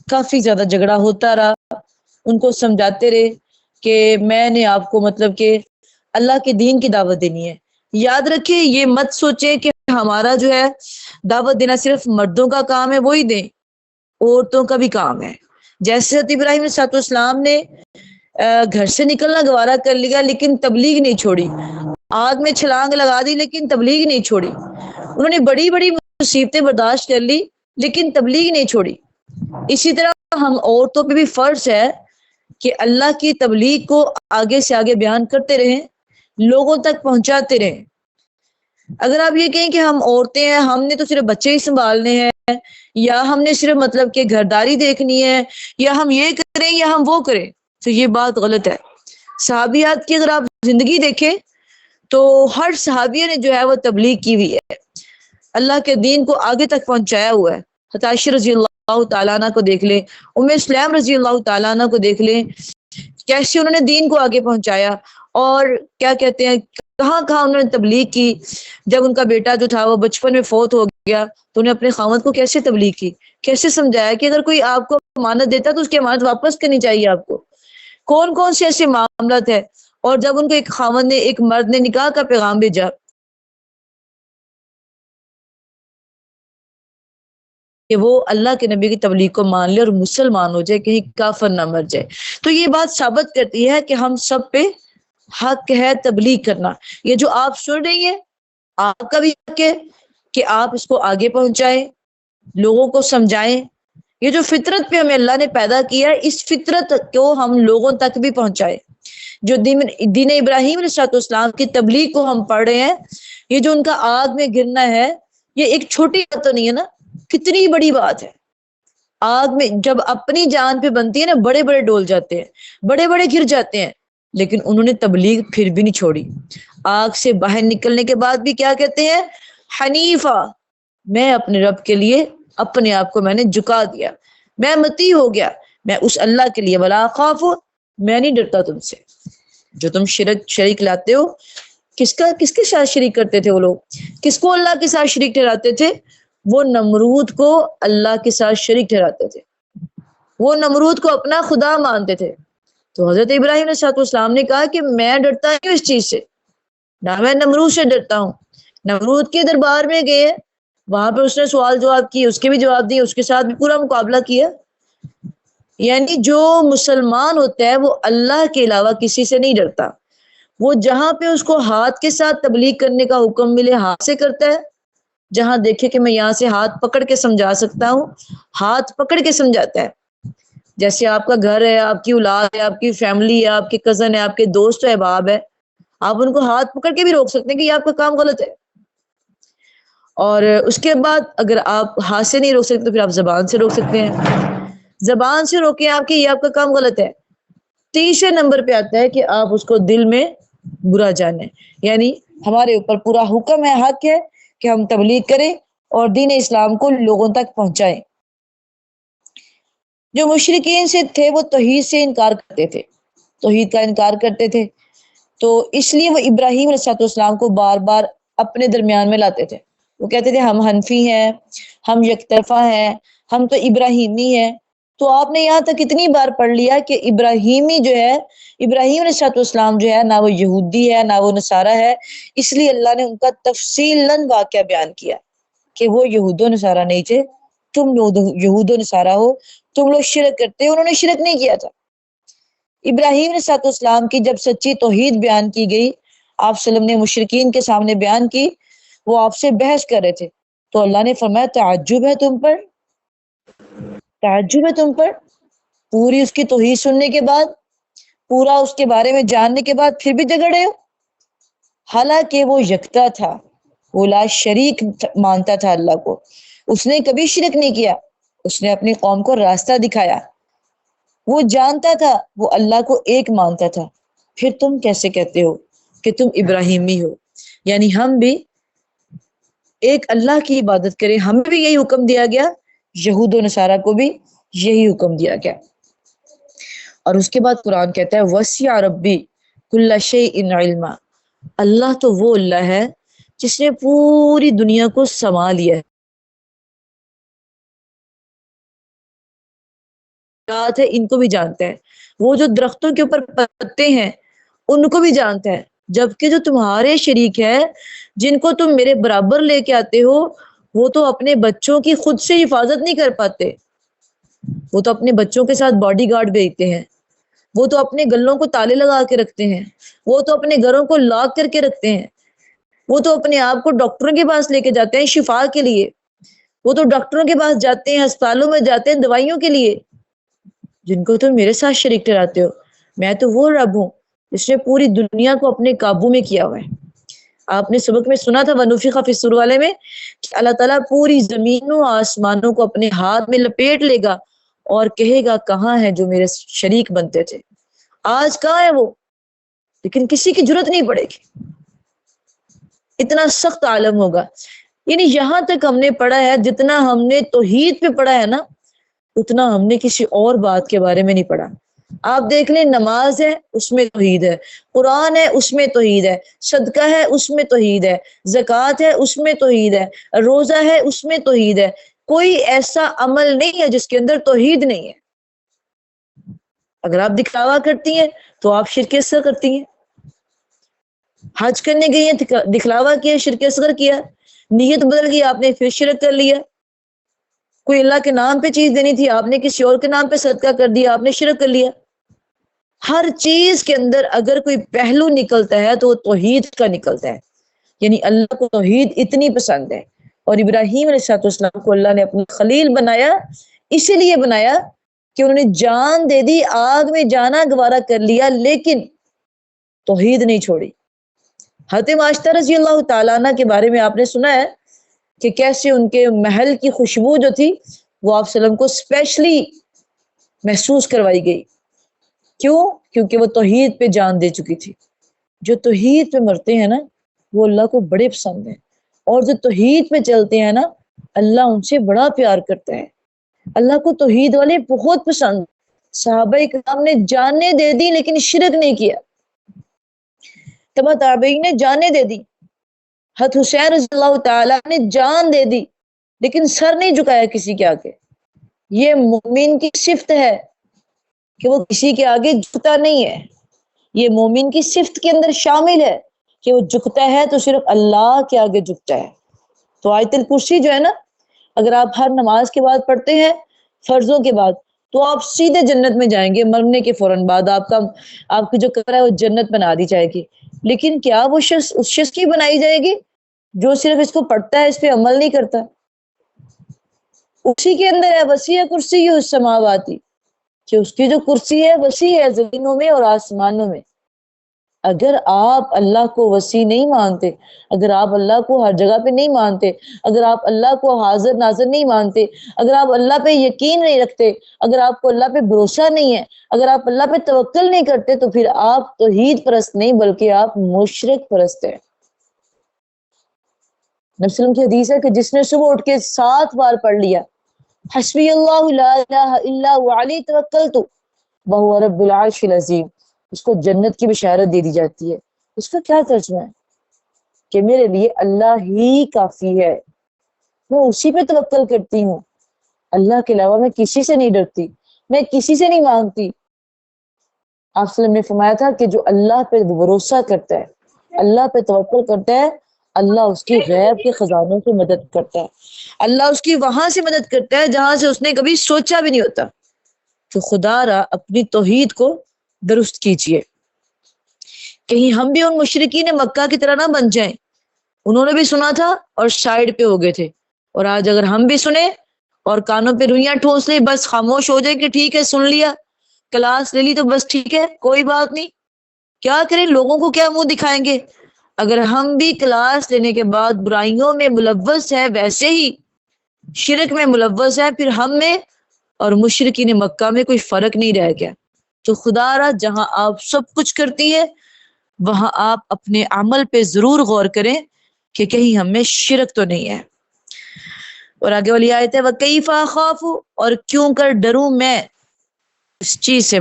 کافی زیادہ جھگڑا ہوتا رہا، ان کو سمجھاتے رہے کہ میں نے آپ کو مطلب کہ اللہ کے دین کی دعوت دینی ہے۔ یاد رکھیں، یہ مت سوچیں کہ ہمارا جو ہے دعوت دینا صرف مردوں کا کام ہے، وہی دیں، عورتوں کا بھی کام ہے۔ جیسے حضرت ابراہیم علیہ السلام نے گھر سے نکلنا گوارا کر لیا لیکن تبلیغ نہیں چھوڑی، آگ میں چھلانگ لگا دی لیکن تبلیغ نہیں چھوڑی، انہوں نے بڑی بڑی مصیبتیں برداشت کر لی لیکن تبلیغ نہیں چھوڑی۔ اسی طرح ہم عورتوں پہ بھی فرض ہے کہ اللہ کی تبلیغ کو آگے سے آگے بیان کرتے رہیں، لوگوں تک پہنچاتے رہیں۔ اگر آپ یہ کہیں کہ ہم عورتیں ہیں، ہم نے تو صرف بچے ہی سنبھالنے ہیں، یا ہم نے صرف مطلب کہ گھرداری دیکھنی ہے، یا ہم یہ کریں یا ہم وہ کریں، تو یہ بات غلط ہے۔ صحابیات کی اگر آپ زندگی دیکھیں تو ہر صحابیہ نے جو ہے وہ تبلیغ کی ہوئی ہے، اللہ کے دین کو آگے تک پہنچایا ہوا ہے۔ حضرت عائشہ رضی اللہ تعالیٰ عنہ کو دیکھ لیں، ام سلیم رضی اللہ تعالیٰ عنہ کو دیکھ لیں، کیسے انہوں نے دین کو آگے پہنچایا، اور کیا کہتے ہیں کہاں کہاں انہوں نے تبلیغ کی۔ جب ان کا بیٹا جو تھا وہ بچپن میں فوت ہو گیا تو انہیں اپنے خاوند کو کیسے تبلیغ کی، کیسے سمجھایا کہ اگر کوئی آپ کو امانت دیتا تو اس کی امانت واپس کرنی چاہیے آپ کو، کون کون سے ایسے معاملات ہیں۔ اور جب ان کو ایک خاوند نے، ایک مرد نے نکاح کا پیغام بھیجا کہ وہ اللہ کے نبی کی تبلیغ کو مان لے اور مسلمان ہو جائے، کہیں کافر نہ مر جائے، تو یہ بات ثابت کرتی ہے کہ ہم سب پہ حق ہے تبلیغ کرنا۔ یہ جو آپ سن رہی ہیں، آپ کا بھی حق ہے کہ آپ اس کو آگے پہنچائیں، لوگوں کو سمجھائیں۔ یہ جو فطرت پہ ہمیں اللہ نے پیدا کیا ہے، اس فطرت کو ہم لوگوں تک بھی پہنچائیں۔ جو دین ابراہیم علیہ السلام کی تبلیغ کو ہم پڑھ رہے ہیں، یہ جو ان کا آگ میں گرنا ہے، یہ ایک چھوٹی بات تو نہیں ہے نا، کتنی بڑی بات ہے۔ آگ میں جب اپنی جان پہ بنتی ہے نا، بڑے بڑے ڈول جاتے ہیں، بڑے بڑے گر جاتے ہیں، لیکن انہوں نے تبلیغ پھر بھی نہیں چھوڑی۔ آگ سے باہر نکلنے کے بعد بھی کیا کہتے ہیں؟ حنیفہ، میں اپنے رب کے لیے اپنے آپ کو میں نے جھکا دیا، میں متی ہو گیا، میں اس اللہ کے لیے، ولا خاف، میں نہیں ڈرتا تم سے۔ جو تم شریک لاتے ہو، کس کے ساتھ شریک کرتے تھے وہ لوگ؟ کس کو اللہ کے ساتھ شریک ٹھہراتے تھے؟ وہ نمرود کو اللہ کے ساتھ شریک ٹھہراتے تھے، وہ نمرود کو اپنا خدا مانتے تھے۔ تو حضرت ابراہیم علیہ السلام نے کہا کہ میں ڈرتا ہوں اس چیز سے، نہ میں نمرود سے ڈرتا ہوں۔ نمرود کے دربار میں گئے، وہاں پہ اس نے سوال جواب کیے، اس کے بھی جواب دیے، اس کے ساتھ بھی پورا مقابلہ کیا۔ یعنی جو مسلمان ہوتا ہے وہ اللہ کے علاوہ کسی سے نہیں ڈرتا، وہ جہاں پہ اس کو ہاتھ کے ساتھ تبلیغ کرنے کا حکم ملے ہاتھ سے کرتا ہے، جہاں دیکھے کہ میں یہاں سے ہاتھ پکڑ کے سمجھا سکتا ہوں، ہاتھ پکڑ کے سمجھاتا ہے۔ جیسے آپ کا گھر ہے، آپ کی اولاد ہے، آپ کی فیملی ہے، آپ کے کزن ہے، آپ کے دوست ہے، احباب ہے، آپ ان کو ہاتھ پکڑ کے بھی روک سکتے ہیں کہ یہ آپ کا کام غلط ہے۔ اور اس کے بعد اگر آپ ہاتھ سے نہیں روک سکتے تو پھر آپ زبان سے روک سکتے ہیں، زبان سے روکیں آپ کہ یہ آپ کا کام غلط ہے۔ تیسرے نمبر پہ آتا ہے کہ آپ اس کو دل میں برا جانیں، یعنی ہمارے اوپر پورا حکم ہے، حق ہے کہ ہم تبلیغ کریں اور دین اسلام کو لوگوں تک پہنچائیں۔ جو مشرکین سے تھے وہ توحید سے انکار کرتے تھے، توحید کا انکار کرتے تھے، تو اس لیے وہ ابراہیم علیہ السلام کو بار بار اپنے درمیان میں لاتے تھے۔ وہ کہتے تھے ہم حنفی ہیں، ہم یک طرفہ ہیں، ہم تو ابراہیمی ہیں۔ تو آپ نے یہاں تک اتنی بار پڑھ لیا کہ ابراہیمی جو ہے، ابراہیم علیہ السلام جو ہے، نہ وہ یہودی ہے نہ وہ نصارہ ہے، اس لیے اللہ نے ان کا تفصیلاً واقعہ بیان کیا کہ وہ یہود و نصارہ نہیں تھے، تم لوگ یہود و نصارہ ہو، تم لوگ شرک کرتے ہو، انہوں نے شرک نہیں کیا تھا۔ ابراہیم علیہ السلام کی جب سچی توحید بیان کی گئی، آپ صلی اللہ علیہ وسلم نے مشرکین کے سامنے بیان کی، وہ آپ سے بحث کر رہے تھے، تو اللہ نے فرمایا تعجب ہے تم پر، تعجب ہے تم پر، پوری اس کی توحید سننے کے بعد، پورا اس کے بارے میں جاننے کے بعد پھر بھی جھگڑ رہے ہو؟ حالانکہ وہ یکتا تھا، وہ لا شریک مانتا تھا اللہ کو، اس نے کبھی شرک نہیں کیا، اس نے اپنی قوم کو راستہ دکھایا، وہ جانتا تھا، وہ اللہ کو ایک مانتا تھا۔ پھر تم کیسے کہتے ہو کہ تم ابراہیمی ہو؟ یعنی ہم بھی ایک اللہ کی عبادت کریں، ہمیں بھی یہی حکم دیا گیا، یہود و نصارہ کو بھی یہی حکم دیا گیا۔ اور اس کے بعد قرآن کہتا ہے وسع ربی کل شیء علما، اللہ تو وہ اللہ ہے جس نے پوری دنیا کو سنبھال لیا ہے، ہے ان کو بھی جانتا ہے، وہ جو درختوں کے اوپر پتے ہیں ان کو بھی جانتا ہے، جبکہ جو تمہارے شریک ہے جن کو تم میرے برابر لے کے آتے ہو وہ تو اپنے بچوں کی خود سے حفاظت نہیں کر پاتے، وہ تو اپنے بچوں کے ساتھ باڈی گارڈ بھیجتے ہیں، وہ تو اپنے گلوں کو تالے لگا کے رکھتے ہیں، وہ تو اپنے گھروں کو لاک کر کے رکھتے ہیں، وہ تو اپنے آپ کو ڈاکٹروں کے پاس لے کے جاتے ہیں شفا کے لیے، وہ تو ڈاکٹروں کے پاس جاتے ہیں، ہسپتالوں میں جاتے ہیں دوائیوں کے لیے، جن کو تم میرے ساتھ شریک ٹھہراتے ہو۔ میں تو وہ رب ہوں جس نے پوری دنیا کو اپنے قابو میں کیا ہوا ہے۔ آپ نے سبق میں سنا تھا ونفخ فی الصور والے میں کہ اللہ تعالیٰ پوری زمینوں آسمانوں کو اپنے ہاتھ میں لپیٹ لے گا اور کہے گا کہاں ہے جو میرے شریک بنتے تھے، آج کہاں ہے وہ؟ لیکن کسی کی جرت نہیں پڑے گی، اتنا سخت عالم ہوگا۔ یعنی یہاں تک ہم نے پڑھا ہے، جتنا ہم نے توحید پہ پڑھا ہے نا اتنا ہم نے کسی اور بات کے بارے میں نہیں پڑھا۔ آپ دیکھ لیں، نماز ہے اس میں توحید ہے، قرآن ہے اس میں توحید ہے، صدقہ ہے اس میں توحید ہے، زکوٰۃ ہے اس میں توحید ہے، روزہ ہے اس میں توحید ہے، کوئی ایسا عمل نہیں ہے جس کے اندر توحید نہیں ہے۔ اگر آپ دکھلاوا کرتی ہیں تو آپ شرک اصغر کرتی ہیں، حج کرنے گئی ہیں دکھلاوا کیا، شرک اصغر کیا، نیت بدل گئی آپ نے پھر شرک کر لیا، کوئی اللہ کے نام پہ چیز دینی تھی آپ نے کسی اور کے نام پہ صدقہ کر دیا، آپ نے شرک کر لیا۔ ہر چیز کے اندر اگر کوئی پہلو نکلتا ہے تو وہ توحید کا نکلتا ہے، یعنی اللہ کو توحید اتنی پسند ہے۔ اور ابراہیم علیہ السلام کو اللہ نے اپنا خلیل بنایا، اسی لیے بنایا کہ انہوں نے جان دے دی، آگ میں جانا گوارا کر لیا، لیکن توحید نہیں چھوڑی۔ حضرت معاشتہ رضی اللہ تعالیٰ عنہ کے بارے میں آپ نے سنا ہے کہ کیسے ان کے محل کی خوشبو جو تھی وہ آپ صلی اللہ علیہ وسلم کو اسپیشلی محسوس کروائی گئی۔ کیوں؟ کیونکہ وہ توحید پہ جان دے چکی تھی۔ جو توحید پہ مرتے ہیں نا وہ اللہ کو بڑے پسند ہیں، اور جو توحید پہ چلتے ہیں نا اللہ ان سے بڑا پیار کرتا ہے۔ اللہ کو توحید والے بہت پسند۔ صحابہ کرام نے جانیں دے دی لیکن شرک نہیں کیا، تبع تابعین نے جانیں دے دی، حضرت حسین رضی اللہ تعالیٰ نے جان دے دی لیکن سر نہیں جھکایا کسی کے آگے۔ یہ مومن کی صفت ہے کہ وہ کسی کے آگے جھکتا نہیں ہے، یہ مومن کی صفت کے اندر شامل ہے کہ وہ جھکتا ہے تو صرف اللہ کے آگے جھکتا ہے۔ تو آیت الکرسی جو ہے نا، اگر آپ ہر نماز کے بعد پڑھتے ہیں فرضوں کے بعد تو آپ سیدھے جنت میں جائیں گے، مرنے کے فوراً بعد آپ کی جو قبر ہے وہ جنت بنا دی جائے گی۔ لیکن کیا وہ شخص اس شخص کی بنائی جائے گی جو صرف اس کو پڑھتا ہے، اس پہ عمل نہیں کرتا؟ اسی کے اندر ہے وسیع کرسی السماواتی، کہ اس کی جو کرسی ہے وسیع ہے زمینوں میں اور آسمانوں میں۔ اگر آپ اللہ کو وسیع نہیں مانتے، اگر آپ اللہ کو ہر جگہ پہ نہیں مانتے، اگر آپ اللہ کو حاضر ناظر نہیں مانتے، اگر آپ اللہ پہ یقین نہیں رکھتے، اگر آپ کو اللہ پہ بھروسہ نہیں ہے، اگر آپ اللہ پہ توکل نہیں کرتے، تو پھر آپ توحید پرست نہیں بلکہ آپ مشرک پرست ہیں۔ نبی صلی اللہ علیہ وسلم کی حدیث ہے کہ جس نے صبح اٹھ کے 7 بار پڑھ لیا حسبی اللہ لا الہ الا هو علیہ توکلت وہو رب العرش العظیم، اس کو جنت کی بشارت دے دی جاتی ہے۔ اس کا کیا ترجمہ ہے؟ کہ میرے لیے اللہ ہی کافی ہے، میں اسی پہ توکل کرتی ہوں، اللہ کے علاوہ میں کسی سے نہیں ڈرتی، میں کسی سے نہیں مانگتی۔ آپ صلی اللہ علیہ وسلم نے فرمایا تھا کہ جو اللہ پہ بھروسہ کرتا ہے، اللہ پہ توکل کرتا ہے، اللہ اس کی غیب کے خزانوں سے مدد کرتا ہے، اللہ اس کی وہاں سے مدد کرتا ہے جہاں سے اس نے کبھی سوچا بھی نہیں ہوتا۔ تو خدا را اپنی توحید کو درست کیجئے، کہیں ہم بھی ان مشرکین مکہ کی طرح نہ بن جائیں۔ انہوں نے بھی سنا تھا اور سائڈ پہ ہو گئے تھے، اور آج اگر ہم بھی سنیں اور کانوں پہ روئیاں ٹھونس لیں، بس خاموش ہو جائے کہ ٹھیک ہے سن لیا، کلاس لے لی تو بس ٹھیک ہے کوئی بات نہیں، کیا کریں، لوگوں کو کیا منہ دکھائیں گے؟ اگر ہم بھی کلاس لینے کے بعد برائیوں میں ملوث ہے، ویسے ہی شرک میں ملوث ہے، پھر ہم میں اور مشرکین مکہ میں کوئی فرق نہیں رہ گیا۔ تو خدا را جہاں آپ سب کچھ کرتی ہے وہاں آپ اپنے عمل پہ ضرور غور کریں کہ کہیں ہم میں شرک تو نہیں ہے۔ اور آگے والی آیت ہے وَكَيْفَ أَخَافُ، اور کیوں کر ڈروں میں اس چیز سے،